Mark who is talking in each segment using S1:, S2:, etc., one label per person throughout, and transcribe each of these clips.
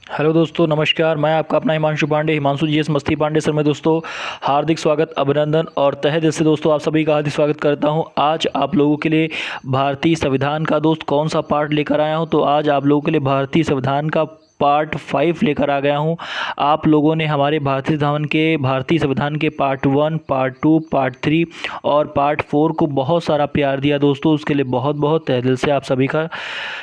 S1: Hello दोस्तों, नमस्कार। मैं आपका अपना हिमांशु पांडे, हिमांशु जीएस मस्ती पांडे सर में दोस्तों हार्दिक स्वागत, अभिनंदन और तहे दिल से दोस्तों आप सभी का हार्दिक स्वागत करता हूं। आज आप लोगों के लिए भारतीय संविधान का दोस्त कौन सा पार्ट लेकर आया हूं, तो आज आप लोगों के लिए भारतीय संविधान का पार्ट 5 लेकर आ गया हूं। आप लोगों ने हमारे भारतीय संविधान के पार्ट 1, पार्ट 2, पार्ट 3 और पार्ट 4 को बहुत सारा प्यार दिया दोस्तों। उसके लिए बहुत बहुत तहे दिल से आप सभी का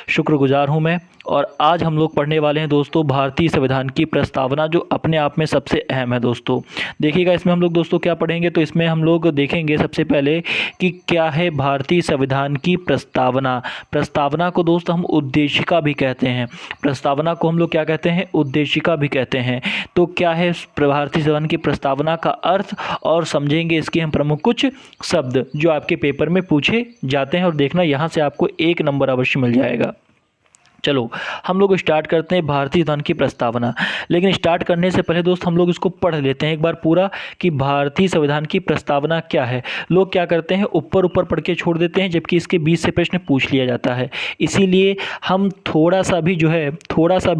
S1: शुक्रगुजार हूं मैं। और आज हम लोग पढ़ने वाले हैं दोस्तों भारतीय संविधान की प्रस्तावना, जो अपने आप में सबसे अहम है दोस्तों। देखिएगा, इसमें हम लोग दोस्तों क्या पढ़ेंगे, तो इसमें हम लोग देखेंगे सबसे पहले कि क्या है भारतीय संविधान की प्रस्तावना। प्रस्तावना को दोस्तों हम उद्देशिका भी कहते हैं। प्रस्तावना को हम लोग क्या कहते हैं, उद्देशिका भी कहते हैं। तो क्या है भारतीय संविधान की प्रस्तावना का अर्थ, और समझेंगे इसके हम प्रमुख कुछ शब्द जो आपके पेपर में पूछे जाते हैं। और देखना, यहाँ से आपको 1 नंबर अवश्य मिल जाएगा। चलो हम लोग स्टार्ट करते हैं भारतीय संविधान की प्रस्तावना। लेकिन स्टार्ट करने से पहले दोस्त हम लोग इसको पढ़ लेते हैं एक बार पूरा, कि भारतीय संविधान की प्रस्तावना क्या है। लोग क्या करते हैं, ऊपर ऊपर पढ़ के छोड़ देते हैं, जबकि इसके बीच से प्रश्न पूछ लिया जाता है। इसीलिए हम थोड़ा सा भी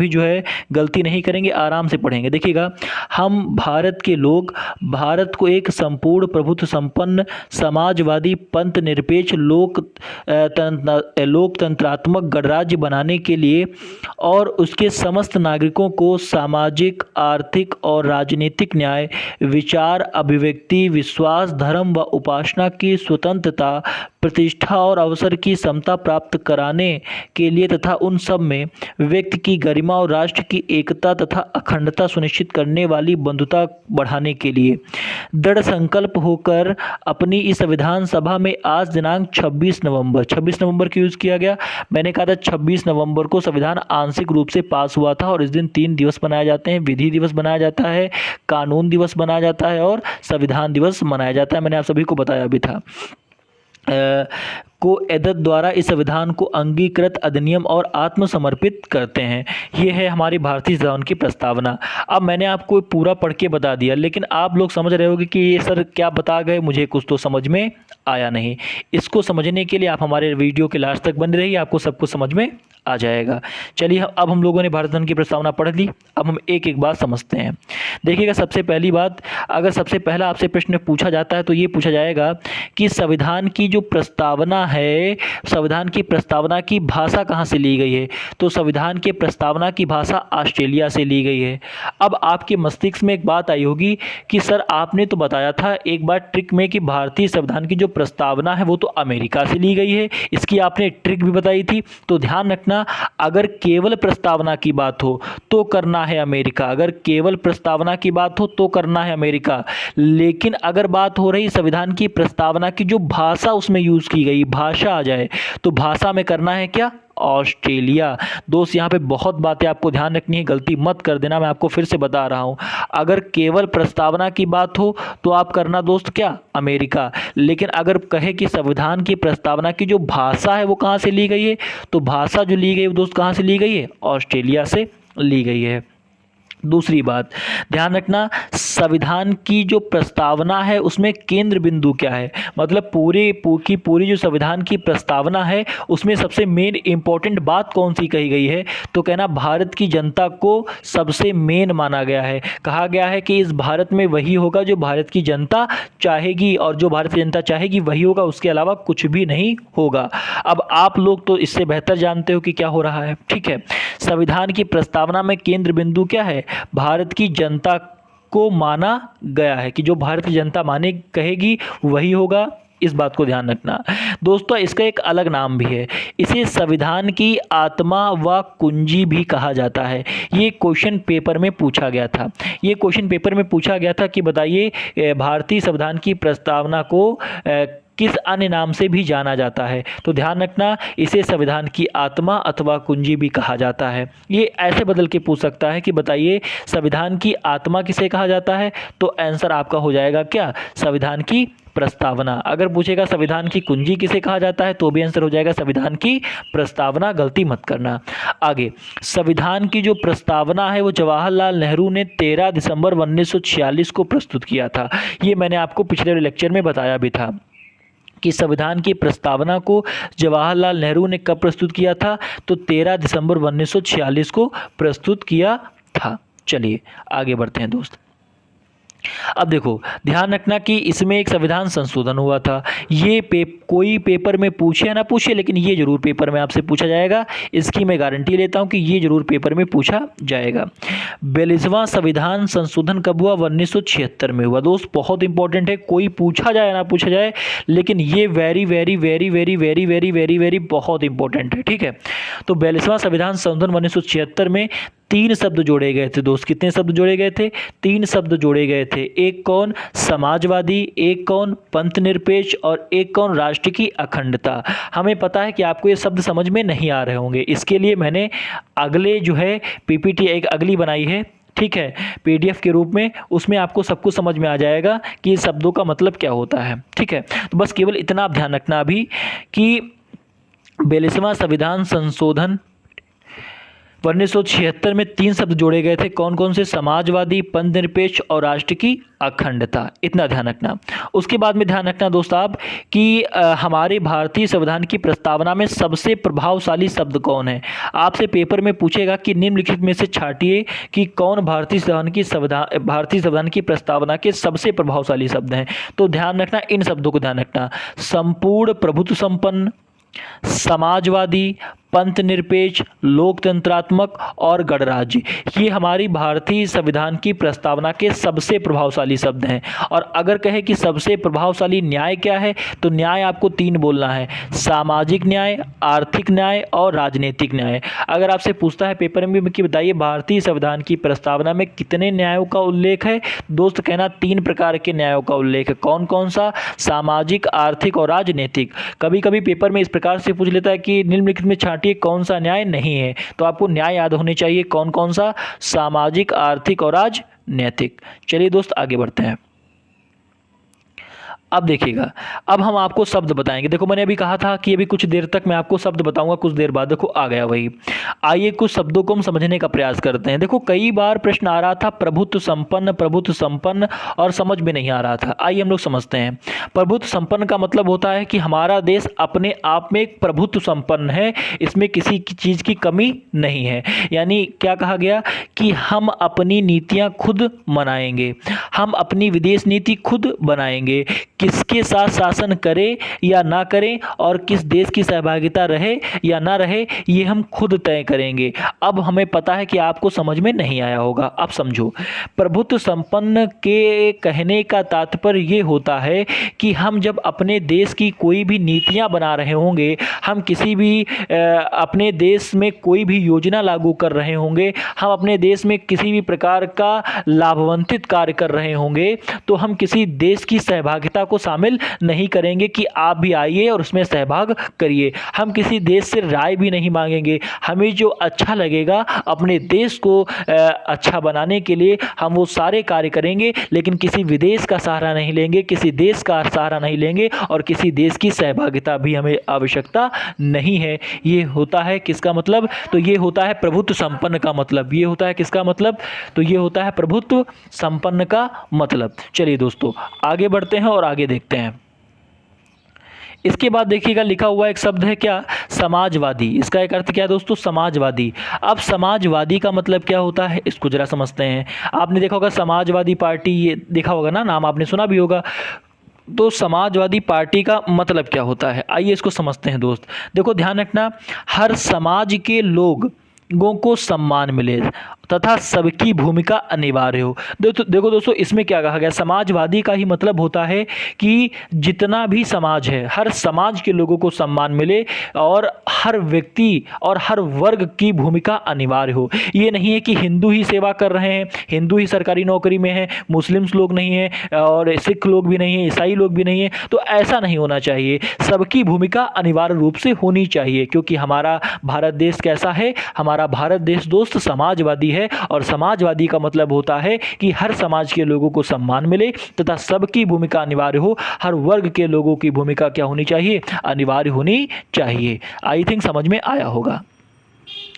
S1: जो है गलती नहीं करेंगे, आराम से पढ़ेंगे। देखिएगा, हम भारत के लोग भारत को एक संपूर्ण प्रभुत्व संपन्न समाजवादी पंथ निरपेक्ष लोकतंत्रात्मक गणराज्य बनाने के लिए और उसके समस्त नागरिकों को सामाजिक, आर्थिक और राजनीतिक न्याय, विचार, अभिव्यक्ति, विश्वास, धर्म व उपासना की स्वतंत्रता, प्रतिष्ठा और अवसर की समता प्राप्त कराने के लिए तथा उन सब में व्यक्ति की गरिमा और राष्ट्र की एकता तथा अखंडता सुनिश्चित करने वाली बंधुता बढ़ाने के लिए दृढ़ संकल्प होकर अपनी इस संविधान सभा में आज दिनांक 26 नवंबर की यूज़ किया गया। मैंने कहा था 26 नवंबर को संविधान आंशिक रूप से पास हुआ था, और इस दिन 3 दिवस मनाए जाते हैं। विधि दिवस मनाया जाता है, कानून दिवस मनाया जाता है और संविधान दिवस मनाया जाता है। मैंने आप सभी को बताया भी था। को एदत द्वारा इस संविधान को अंगीकृत अधिनियम और आत्मसमर्पित करते हैं। ये है हमारी भारतीय संविधान की प्रस्तावना। अब मैंने आपको पूरा पढ़ के बता दिया, लेकिन आप लोग समझ रहे होंगे कि ये सर क्या बता गए, मुझे कुछ तो समझ में आया नहीं। इसको समझने के लिए आप हमारे वीडियो के लास्ट तक बने रहिए, आपको सब कुछ समझ में आ जाएगा। चलिए, अब हम लोगों ने भारत संविधान की प्रस्तावना पढ़ ली। अब हम एक एक बात समझते हैं। देखिएगा, सबसे पहली बात, अगर सबसे पहला आपसे प्रश्न पूछा जाता है तो ये पूछा जाएगा कि संविधान की जो प्रस्तावना है, संविधान की प्रस्तावना की भाषा कहाँ से ली गई है। तो संविधान के प्रस्तावना की भाषा ऑस्ट्रेलिया से ली गई है। अब आपके मस्तिष्क में एक बात आई होगी कि सर आपने तो बताया था एक बार ट्रिक में कि भारतीय संविधान की जो प्रस्तावना है वो तो अमेरिका से ली गई है, इसकी आपने ट्रिक भी बताई थी। तो ध्यान रखना, अगर केवल प्रस्तावना की बात हो तो करना है अमेरिका, अगर केवल प्रस्तावना की बात हो तो करना है अमेरिका। लेकिन अगर बात हो रही संविधान की प्रस्तावना की जो भाषा उसमें यूज की गई, भाषा आ जाए, तो भाषा में करना है क्या, ऑस्ट्रेलिया। दोस्त यहाँ पे बहुत बातें आपको ध्यान रखनी है, गलती मत कर देना। मैं आपको फिर से बता रहा हूँ, अगर केवल प्रस्तावना की बात हो तो आप करना दोस्त क्या, अमेरिका। लेकिन अगर कहे कि संविधान की प्रस्तावना की जो भाषा है वो कहाँ से ली गई है, तो भाषा जो ली गई वो दोस्त कहाँ से ली गई है, ऑस्ट्रेलिया से ली गई है। दूसरी बात ध्यान रखना, संविधान की जो प्रस्तावना है उसमें केंद्र बिंदु क्या है, मतलब पूरी जो संविधान की प्रस्तावना है उसमें सबसे मेन इंपॉर्टेंट बात कौन सी कही गई है, तो कहना भारत की जनता को सबसे मेन माना गया है। कहा गया है कि इस भारत में वही होगा जो भारत की जनता चाहेगी, और जो भारत की जनता चाहेगी वही होगा, उसके अलावा कुछ भी नहीं होगा। अब आप लोग तो इससे बेहतर जानते हो कि क्या हो रहा है, ठीक है। संविधान की प्रस्तावना में केंद्र बिंदु क्या है, भारत की जनता को माना गया है, कि जो भारत की जनता माने कहेगी वही होगा। इस बात को ध्यान रखना दोस्तों। इसका एक अलग नाम भी है, इसे संविधान की आत्मा व कुंजी भी कहा जाता है। ये क्वेश्चन पेपर में पूछा गया था, कि बताइए भारतीय संविधान की प्रस्तावना को किस अन्य नाम से भी जाना जाता है। तो ध्यान रखना, इसे संविधान की आत्मा अथवा कुंजी भी कहा जाता है। ये ऐसे बदल के पूछ सकता है कि बताइए संविधान की आत्मा किसे कहा जाता है, तो आंसर आपका हो जाएगा क्या, संविधान की प्रस्तावना। अगर पूछेगा संविधान की कुंजी किसे कहा जाता है, तो भी आंसर हो जाएगा संविधान की प्रस्तावना, गलती मत करना। आगे, संविधान की जो प्रस्तावना है वो जवाहरलाल नेहरू ने 13 दिसंबर 1946 को प्रस्तुत किया था। ये मैंने आपको पिछले लेक्चर में बताया भी था। कि संविधान की प्रस्तावना को जवाहरलाल नेहरू ने कब प्रस्तुत किया था? तो 13 दिसंबर 1946 को प्रस्तुत किया था। चलिए आगे बढ़ते हैं दोस्त। अब देखो ध्यान रखना कि इसमें एक संविधान संशोधन हुआ था। ये कोई पेपर में पूछे या ना पूछे, लेकिन ये जरूर पेपर में आपसे पूछा जाएगा। इसकी मैं गारंटी लेता हूँ कि ये जरूर पेपर में पूछा जाएगा। 42वां संविधान संशोधन कब हुआ? 1976 में हुआ। दोस्त बहुत इंपॉर्टेंट है, कोई पूछा जाए ना पूछा जाए, लेकिन ये very very very very very very very very बहुत इंपॉर्टेंट है। ठीक है, तो 42वां संविधान संशोधन 1976 में 3 शब्द जोड़े गए थे दोस्त। कितने शब्द जोड़े गए थे? 3 शब्द जोड़े गए थे। एक कौन? समाजवादी, एक कौन? पंथ निरपेक्ष, और एक कौन? राष्ट्र की अखंडता। हमें पता है कि आपको ये शब्द समझ में नहीं आ रहे होंगे, इसके लिए मैंने अगले जो है पीपीटी एक अगली बनाई है, ठीक है, पीडीएफ के रूप में। उसमें आपको सब कुछ समझ में आ जाएगा कि ये शब्दों का मतलब क्या होता है। ठीक है, तो बस केवल इतना आप ध्यान रखना अभी कि 42वां संविधान संशोधन 1976 में 3 शब्द जोड़े गए थे। कौन कौन से? समाजवादी, पंथ निरपेक्ष और राष्ट्र की अखंडता। इतना ध्यान रखना। उसके बाद में ध्यान रखना दोस्त आप कि हमारे भारतीय संविधान की प्रस्तावना में सबसे प्रभावशाली शब्द कौन है? आपसे पेपर में पूछेगा कि निम्नलिखित में से छांटिए कि कौन भारतीय संविधान की प्रस्तावना के सबसे प्रभावशाली शब्द हैं। तो ध्यान रखना, इन शब्दों को ध्यान रखना: संपूर्ण प्रभुत्व संपन्न, समाजवादी, पंथ निरपेक्ष, लोकतंत्रात्मक और गणराज्य। ये हमारी भारतीय संविधान की प्रस्तावना के सबसे प्रभावशाली शब्द हैं। और अगर कहे कि सबसे प्रभावशाली न्याय क्या है, तो न्याय आपको 3 बोलना है: सामाजिक न्याय, आर्थिक न्याय और राजनीतिक न्याय। अगर आपसे पूछता है पेपर में कि बताइए भारतीय संविधान की प्रस्तावना में कितने न्यायों का उल्लेख है, दोस्त कहना 3 प्रकार के न्यायों का उल्लेख है। कौन कौन सा? सामाजिक, आर्थिक और राजनीतिक। कभी कभी पेपर में इस प्रकार से पूछ लेता है कि निम्नलिखित में छांटिए कौन सा न्याय नहीं है, तो आपको न्याय याद होने चाहिए। कौन कौन सा? सामाजिक, आर्थिक और राजनीतिक। चलिए दोस्त आगे बढ़ते हैं। अब देखिएगा, अब हम आपको शब्द बताएंगे। देखो मैंने अभी कहा था कि अभी कुछ देर तक मैं आपको शब्द बताऊंगा, कुछ देर बाद देखो आ गया वही। आइए कुछ शब्दों को हम समझने का प्रयास करते हैं। देखो कई बार प्रश्न आ रहा था प्रभुत्व संपन्न और समझ में नहीं आ रहा था। आइए हम लोग समझते हैं। प्रभुत्व संपन्न का मतलब होता है कि हमारा देश अपने आप में एक प्रभुत्व संपन्न है, इसमें किसी चीज़ की कमी नहीं है। यानी क्या कहा गया कि हम अपनी नीतियां खुद बनाएंगे, हम अपनी विदेश नीति खुद बनाएंगे, किसके साथ शासन करें या ना करें और किस देश की सहभागिता रहे या ना रहे, ये हम खुद तय करेंगे। अब हमें पता है कि आपको समझ में नहीं आया होगा, अब समझो। प्रभुत्व संपन्न के कहने का तात्पर्य ये होता है कि हम जब अपने देश की कोई भी नीतियां बना रहे होंगे, हम किसी भी अपने देश में कोई भी योजना लागू कर रहे होंगे, हम अपने देश में किसी भी प्रकार का लाभान्वित कार्य कर रहे होंगे, तो हम किसी देश की सहभागिता को शामिल नहीं करेंगे कि आप भी आइए और उसमें सहभाग करिए। हम किसी देश से राय भी नहीं मांगेंगे। हमें जो अच्छा लगेगा अपने देश को अच्छा बनाने के लिए हम वो सारे कार्य करेंगे, लेकिन किसी विदेश का सहारा नहीं लेंगे, किसी देश का सहारा नहीं लेंगे और किसी देश की सहभागिता भी हमें आवश्यकता नहीं है। ये होता है किसका मतलब? तो ये होता है प्रभुत्व संपन्न का मतलब। ये होता है किसका मतलब? तो ये होता है प्रभुत्व संपन्न का मतलब। चलिए दोस्तों आगे बढ़ते हैं और आगे देखते हैं। इसके बाद देखिएगा लिखा हुआ एक शब्द है क्या? समाजवादी। इसका एक अर्थ क्या है दोस्तों? समाजवादी। अब समाजवादी का मतलब क्या होता है, इसको जरा समझते हैं। आपने देखा होगा समाजवादी पार्टी, ये देखा होगा ना, नाम आपने सुना भी होगा। तो समाजवादी पार्टी का मतलब क्या होता है, आइए इसको समझते हैं दोस्त। देखो ध्यान रखना, हर समाज के लोगों को सम्मान मिले तथा सबकी भूमिका अनिवार्य हो। देखो दोस्तों, इसमें क्या कहा गया? समाजवादी का ही मतलब होता है कि जितना भी समाज है, हर समाज के लोगों को सम्मान मिले और हर व्यक्ति और हर वर्ग की भूमिका अनिवार्य हो। ये नहीं है कि हिंदू ही सेवा कर रहे हैं, हिंदू ही सरकारी नौकरी में है, मुस्लिम्स लोग नहीं हैं और सिख लोग भी नहीं हैं, ईसाई लोग भी नहीं हैं। तो ऐसा नहीं होना चाहिए। सबकी भूमिका अनिवार्य रूप से होनी चाहिए, क्योंकि हमारा भारत देश कैसा है? हमारा भारत देश दोस्त समाजवादी है, और समाजवादी का मतलब होता है कि हर समाज के लोगों को सम्मान मिले तथा सबकी भूमिका अनिवार्य हो। हर वर्ग के लोगों की भूमिका क्या होनी चाहिए? अनिवार्य होनी चाहिए। आई थिंक समझ में आया होगा।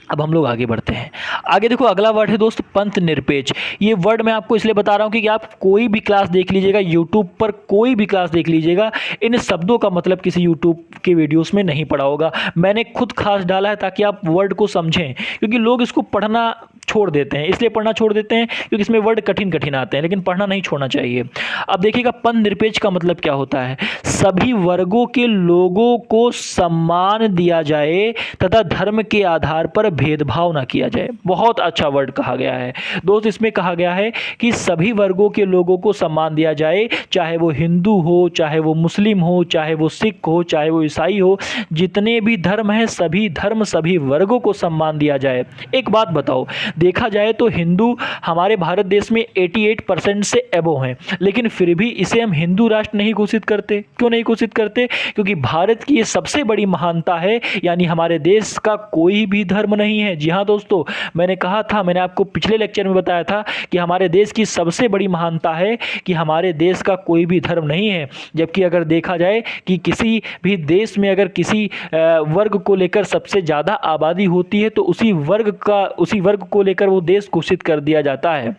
S1: अब हम लोग आगे बढ़ते हैं। आगे देखो अगला वर्ड है दोस्त पंथ निरपेक्ष। ये वर्ड मैं आपको इसलिए बता रहा हूँ कि आप कोई भी क्लास देख लीजिएगा, यूट्यूब पर कोई भी क्लास देख लीजिएगा, इन शब्दों का मतलब किसी यूट्यूब के वीडियोस में नहीं पढ़ा होगा। मैंने खुद खास डाला है ताकि आप वर्ड को समझें, क्योंकि लोग इसको पढ़ना छोड़ देते हैं। इसलिए पढ़ना छोड़ देते हैं क्योंकि इसमें वर्ड कठिन कठिन आते हैं, लेकिन पढ़ना नहीं छोड़ना चाहिए। अब देखिएगा पंथ निरपेक्ष का मतलब क्या होता है। सभी वर्गों के लोगों को सम्मान दिया जाए तथा धर्म के आधार पर भेदभाव ना किया जाए। बहुत अच्छा वर्ड कहा गया है दोस्त। इसमें कहा गया है कि सभी वर्गों के लोगों को सम्मान दिया जाए, चाहे वो हिंदू हो, चाहे वो मुस्लिम हो, चाहे वो सिख हो, चाहे वो ईसाई हो, जितने भी धर्म हैं सभी धर्म सभी वर्गों को सम्मान दिया जाए। एक बात बताओ, देखा जाए तो हिंदू हमारे भारत देश में 88% से एबो हैं, लेकिन फिर भी इसे हम हिंदू राष्ट्र नहीं घोषित करते। क्यों नहीं घोषित करते? क्योंकि भारत की ये सबसे बड़ी महानता है, यानी हमारे देश का कोई भी धर्म नहीं है। जी हाँ दोस्तों, मैंने कहा था, मैंने आपको पिछले लेक्चर में बताया था कि हमारे देश की सबसे बड़ी महानता है कि हमारे देश का कोई भी धर्म नहीं है। जबकि अगर देखा जाए कि किसी भी देश में अगर किसी वर्ग को लेकर सबसे ज़्यादा आबादी होती है तो उसी वर्ग को लेकर वो देश घोषित कर दिया जाता है।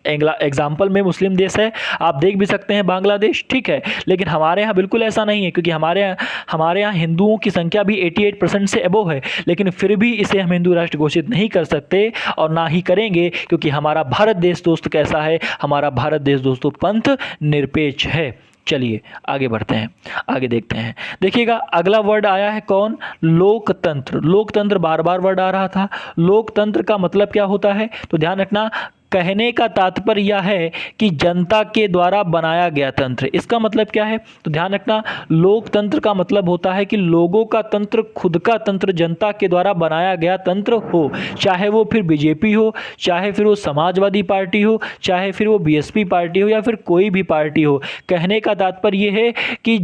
S1: एग्जाम्पल में मुस्लिम देश है, आप देख भी सकते हैं बांग्लादेश, ठीक है। लेकिन हमारे यहाँ बिल्कुल ऐसा नहीं है, क्योंकि हमारे यहाँ हिंदुओं की संख्या भी 88% से अबोव है, लेकिन फिर भी इसे हम हिंदू राष्ट्र घोषित नहीं कर सकते और ना ही करेंगे, क्योंकि हमारा भारत देश दोस्त कैसा है, हमारा भारत देश दोस्तों पंथ निरपेक्ष है। चलिए आगे बढ़ते हैं, आगे देखते हैं। देखिएगा अगला वर्ड आया है कौन? लोकतंत्र। लोकतंत्र बार बार वर्ड आ रहा था। लोकतंत्र का मतलब क्या होता है? तो ध्यान रखना, कहने का तात्पर्य यह है कि जनता के द्वारा बनाया गया तंत्र। इसका मतलब क्या है? तो ध्यान रखना, लोकतंत्र का मतलब होता है कि लोगों का तंत्र, खुद का तंत्र, जनता के द्वारा बनाया गया तंत्र हो, चाहे वो फिर बीजेपी हो, चाहे फिर वो समाजवादी पार्टी हो, चाहे फिर वो बीएसपी पार्टी हो, या फिर कोई भी पार्टी हो। कहने का तात्पर्य ये है कि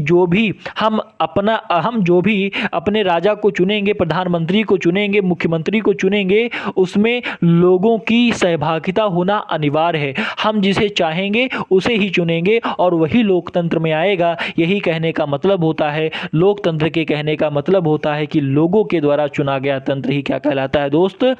S1: हम जो भी अपने राजा को चुनेंगे, प्रधानमंत्री को चुनेंगे, मुख्यमंत्री को चुनेंगे, उसमें लोगों की सहभागिता होना अनिवार्य है। हम जिसे चाहेंगे उसे ही चुनेंगे और वही लोकतंत्र में आएगा। यही कहने का मतलब होता है। लोकतंत्र के कहने का मतलब होता है कि लोगों के द्वारा चुना गया तंत्र ही क्या कहलाता है दोस्त?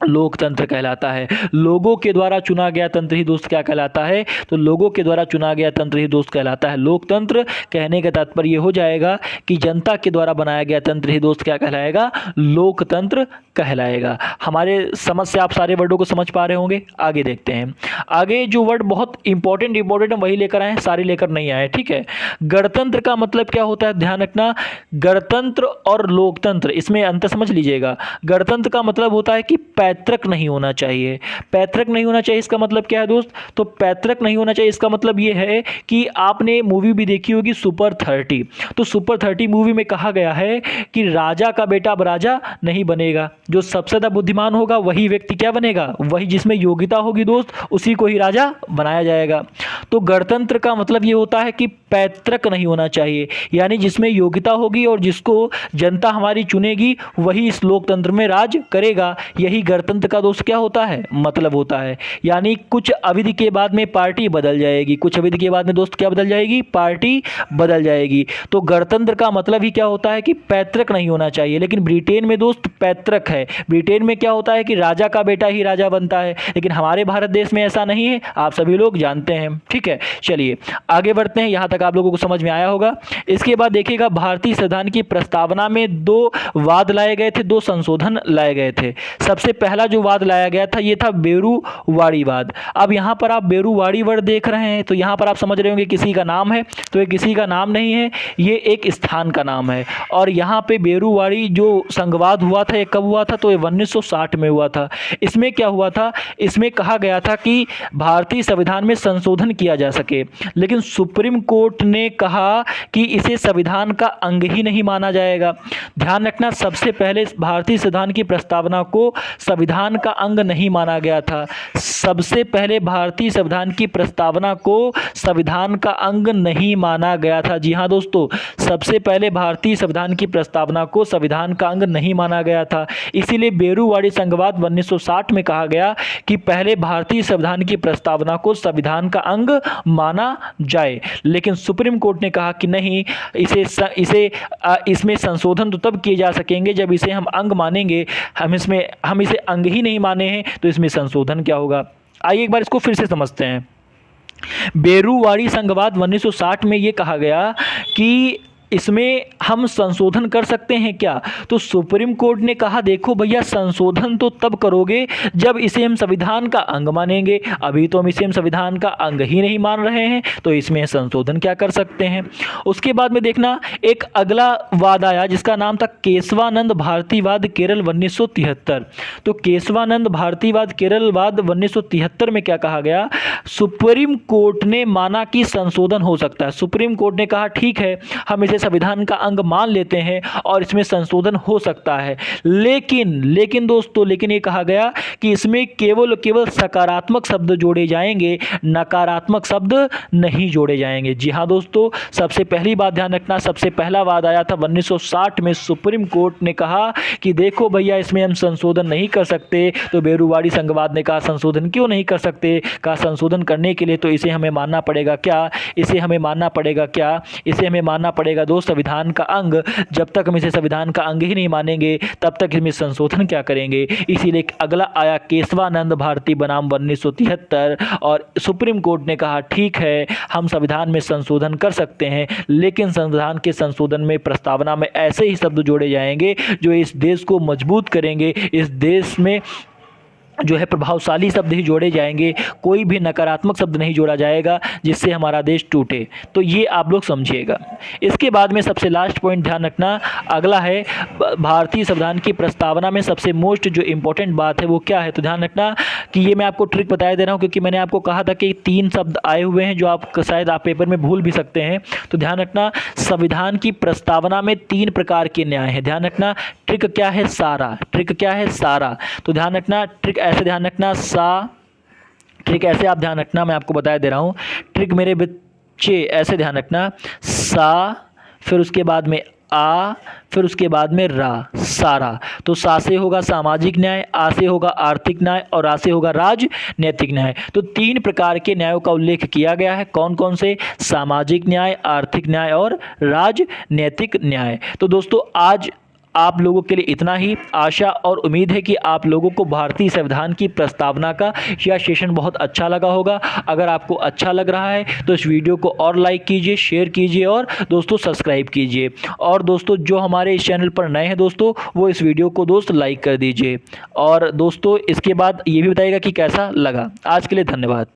S1: लोकतंत्र कहलाता है। लोगों के द्वारा चुना गया तंत्र ही दोस्त क्या कहलाता है? तो लोगों के द्वारा चुना गया तंत्र ही दोस्त कहलाता है लोकतंत्र। कहने का तात्पर्य हो जाएगा कि जनता के द्वारा बनाया गया तंत्र ही दोस्त क्या कहलाएगा? लोकतंत्र कहलाएगा। हमारे समझ से आप सारे वर्डों को समझ पा रहे होंगे। आगे देखते हैं। आगे जो वर्ड बहुत इंपॉर्टेंट हम वही लेकर आए हैं, सारे लेकर नहीं आए, ठीक है। गणतंत्र का मतलब क्या होता है? ध्यान रखना, गणतंत्र और लोकतंत्र इसमें अंतर समझ लीजिएगा। गणतंत्र का मतलब होता है कि पैतृक नहीं होना चाहिए। पैतृक नहीं होना चाहिए, इसका मतलब क्या है दोस्त? तो पैतृक नहीं होना चाहिए, इसका मतलब ये है कि आपने मूवी भी देखी होगी सुपर 30। तो सुपर 30 मूवी में कहा गया है कि राजा का बेटा अब राजा नहीं बनेगा, जो सबसे ज़्यादा बुद्धिमान होगा वही व्यक्ति क्या बनेगा? वही जिसमें योग्यता होगी दोस्त, उसी को ही राजा बनाया जाएगा। तो गणतंत्र का मतलब ये होता है कि पैतृक नहीं होना चाहिए, यानी जिसमें योग्यता होगी और जिसको जनता हमारी चुनेगी वही इस लोकतंत्र में राज करेगा। यही गणतंत्र का दोस्त क्या होता है? मतलब होता है। यानी कुछ अवधि के बाद में पार्टी बदल जाएगी, कुछ अवधि के बाद में दोस्त क्या बदल जाएगी? पार्टी बदल जाएगी। तो गणतंत्र का मतलब ही क्या होता है कि पैतृक नहीं होना चाहिए। लेकिन ब्रिटेन में दोस्त पैतृक है। ब्रिटेन में क्या होता है कि राजा का बेटा ही राजा बनता है, लेकिन हमारे भारत देश में ऐसा नहीं है, आप सभी लोग जानते हैं, ठीक है। चलिए आगे बढ़ते हैं, यहां तक आप लोगों को समझ में आया होगा। इसके बाद देखिएगा, भारतीय संविधान की प्रस्तावना में 2 वाद लाए गए थे, 2 संशोधन लाए गए थे। सबसे पहला जो वाद लाया गया था ये था बेरूवाड़ीवाद। अब यहाँ पर आप बेरूवाड़ी वर्ड देख रहे हैं तो यहाँ पर आप समझ रहे होंगे किसी का नाम है, तो ये किसी का नाम नहीं है, ये एक स्थान का नाम है। और यहाँ पे बेरूवाड़ी जो संघवाद हुआ था ये कब हुआ था? तो ये 1960 में हुआ था। इसमें क्या हुआ था? इसमें कहा गया था कि भारतीय संविधान में संशोधन किया जा सके, लेकिन सुप्रीम कोर्ट ने कहा कि इसे संविधान का अंग ही नहीं माना जाएगा। ध्यान रखना, सबसे पहले भारतीय संविधान की प्रस्तावना को संविधान का अंग नहीं माना गया था। सबसे पहले भारतीय संविधान की प्रस्तावना को संविधान का अंग नहीं माना गया था। जी हाँ दोस्तों, सबसे पहले भारतीय संविधान की प्रस्तावना को संविधान का अंग नहीं माना गया था। इसीलिए बेरूवाड़ी संघवाद 1960 में कहा गया कि पहले भारतीय संविधान की प्रस्तावना को संविधान का अंग माना जाए, लेकिन सुप्रीम कोर्ट ने कहा कि नहीं, इसमें संशोधन तो तब किए जा सकेंगे जब इसे हम अंग मानेंगे। हम इसे अंग ही नहीं माने हैं तो इसमें संशोधन क्या होगा। आइए एक बार इसको फिर से समझते हैं। बेरूवाड़ी संघवाद 1960 में यह कहा गया कि इसमें हम संशोधन कर सकते हैं क्या, तो सुप्रीम कोर्ट ने कहा देखो भैया, संशोधन तो तब करोगे जब इसे हम संविधान का अंग मानेंगे। अभी तो हम इसे हम संविधान का अंग ही नहीं मान रहे हैं, तो इसमें संशोधन क्या कर सकते हैं। उसके बाद में देखना, एक अगला वाद आया जिसका नाम था केशवानंद भारतीवाद केरल 1973। तो केशवानंद भारतीवाद केरल वाद 1973 में क्या कहा गया, सुप्रीम कोर्ट ने माना कि संशोधन हो सकता है। सुप्रीम कोर्ट ने कहा ठीक है, हम इसे संविधान का अंग मान लेते हैं और इसमें संशोधन हो सकता है, लेकिन दोस्तों, लेकिन ये कहा गया कि इसमें केवल सकारात्मक शब्द जोड़े जाएंगे, नकारात्मक शब्द नहीं जोड़े जाएंगे। जी हाँ दोस्तों, सबसे पहली बात ध्यान रखना, सबसे पहला वाद आया था 1960 में। सुप्रीम कोर्ट ने कहा कि देखो भैया, इसमें हम संशोधन नहीं कर सकते। तो बेरूवाड़ी संघवाद ने कहा संशोधन क्यों नहीं कर सकते, कहा संशोधन करने के लिए तो इसे हमें मानना पड़ेगा क्या, इसे हमें मानना पड़ेगा दोस्त संविधान का अंग। जब तक हम इसे संविधान का अंग ही नहीं मानेंगे तब तक इसमें संशोधन क्या करेंगे। इसीलिए अगला आया केशवानंद भारती बनाम 1973 और सुप्रीम कोर्ट ने कहा ठीक है, हम संविधान में संशोधन कर सकते हैं, लेकिन संविधान के संशोधन में प्रस्तावना में ऐसे ही शब्द जोड़े जाएंगे जो इस देश को मजबूत करेंगे, इस देश में जो है प्रभावशाली शब्द ही जोड़े जाएंगे, कोई भी नकारात्मक शब्द नहीं जोड़ा जाएगा जिससे हमारा देश टूटे। तो ये आप लोग समझिएगा। इसके बाद में सबसे लास्ट पॉइंट ध्यान रखना, अगला है भारतीय संविधान की प्रस्तावना में सबसे मोस्ट जो इम्पोर्टेंट बात है वो क्या है। तो ध्यान रखना कि ये मैं आपको ट्रिक बताया दे रहा हूँ, क्योंकि मैंने आपको कहा था कि 3 शब्द आए हुए हैं जो आप शायद पेपर में भूल भी सकते हैं। तो ध्यान रखना, संविधान की प्रस्तावना में 3 प्रकार के न्याय हैं। ध्यान रखना, ट्रिक क्या है, सारा। ट्रिक क्या है, सारा। तो ध्यान रखना, ट्रिक ऐसे ध्यान रखना, ट्रिक ऐसे आप ध्यान रखना, मैं आपको बताया दे रहा हूँ। ट्रिक मेरे बच्चे ऐसे ध्यान रखना, सा, फिर उसके बाद में आ, फिर उसके बाद में रा, सारा। तो सा से होगा सामाजिक न्याय, आ से होगा आर्थिक न्याय और रा से होगा राजनीतिक न्याय। तो 3 प्रकार के न्यायों का उल्लेख किया गया है। कौन कौन से, सामाजिक न्याय, आर्थिक न्याय और राजनीतिक न्याय। तो दोस्तों आज आप लोगों के लिए इतना ही। आशा और उम्मीद है कि आप लोगों को भारतीय संविधान की प्रस्तावना का यह सेशन बहुत अच्छा लगा होगा। अगर आपको अच्छा लग रहा है तो इस वीडियो को और लाइक कीजिए, शेयर कीजिए और दोस्तों सब्सक्राइब कीजिए। और दोस्तों जो हमारे इस चैनल पर नए हैं दोस्तों, वो इस वीडियो को दोस्त लाइक कर दीजिए। और दोस्तों इसके बाद ये भी बताइएगा कि कैसा लगा। आज के लिए धन्यवाद।